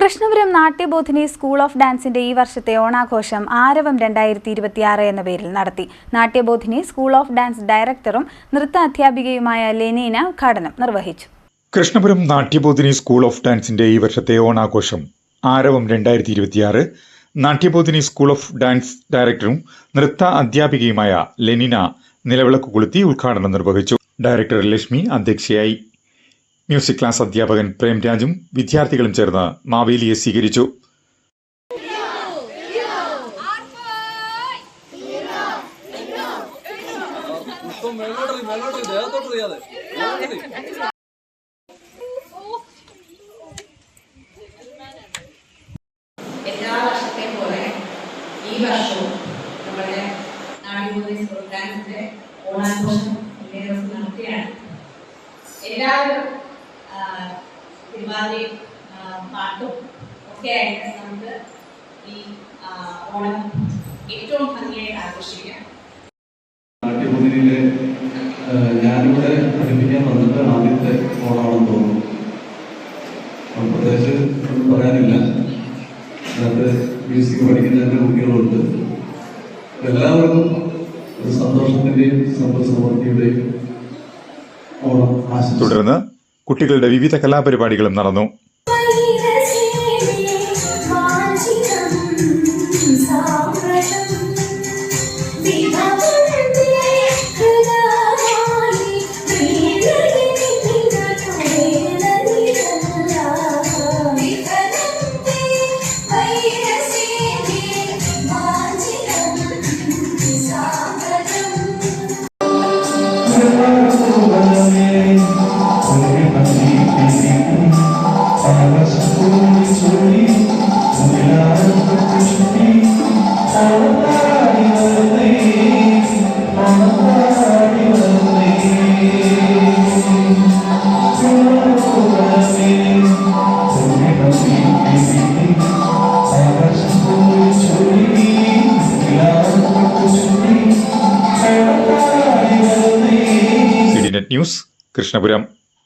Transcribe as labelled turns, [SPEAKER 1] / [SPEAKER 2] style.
[SPEAKER 1] Krishnapuram നാട്യബോധിനി school of ഡാൻസിന്റെ ഈ വർഷത്തെ ഓണാഘോഷം ആരവം 2026 എന്ന പേരിൽ നടത്തി. നാട്യബോധിനി സ്കൂൾ ഓഫ് ഡാൻസ് ഡയറക്ടറും നൃത്ത അധ്യാപികയുമായ ലെനീന ഉദ്ഘാടനം നിർവഹിച്ചു.
[SPEAKER 2] കൃഷ്ണപുരം നാട്യബോധിനി സ്കൂൾ ഓഫ് ഡാൻസിന്റെ ഈ വർഷത്തെ ഓണാഘോഷം ആരവം 2026 നാട്യബോധിനി സ്കൂൾ ഓഫ് ഡാൻസ് ഡയറക്ടറും നൃത്ത അധ്യാപികയുമായ ലെനീന നിലവിളക്ക് കൊളുത്തി ഉദ്ഘാടനം നിർവഹിച്ചു. ഡയറക്ടർ ലക്ഷ്മി അധ്യക്ഷയായി. മ്യൂസിക് ക്ലാസ് അധ്യാപകൻ പ്രേംരാജും വിദ്യാർത്ഥികളും ചേർന്ന് മാവേലിയെ സ്വീകരിച്ചു.
[SPEAKER 3] എല്ലാ വർഷത്തെയും പോലെ ഈ വർഷവും നമ്മുടെ നാട്യബോധിനി സ്കൂൾ ഓഫ് ഡാൻസിന്റെ ഓണാഘോഷം ഇന്നേ ദിവസം നടത്തുകയാണ്. എല്ലാവരും തിരുവാതിരയും പാട്ടും ഒക്കെ ആയിട്ട് നമുക്ക് ഈ ഓണം ഏറ്റവും ഭംഗിയായിട്ട് ആഘോഷിക്കാം.
[SPEAKER 4] നാട്യബോധിനിയിലെ ഞാനിവിടെ പഠിപ്പിക്കാൻ വന്നിട്ട് ആദ്യത്തെ ഓണമാണെന്ന് തോന്നുന്നു. പ്രത്യേകിച്ച് ഒന്നും പറയാനില്ല. അതിനകത്ത് മ്യൂസിക് പഠിക്കുന്ന എൻ്റെ കുട്ടികളുണ്ട്. എല്ലാവർക്കും ഒരു സന്തോഷത്തിൻ്റെയും സമൃദ്ധിയുടെയും ഓണം ആശംസിക്കുന്നു.
[SPEAKER 2] തുടർന്ന് കുട്ടികളുടെ വിവിധ കലാപരിപാടികളും നടന്നു. ന്യൂസ് കൃഷ്ണപുരം.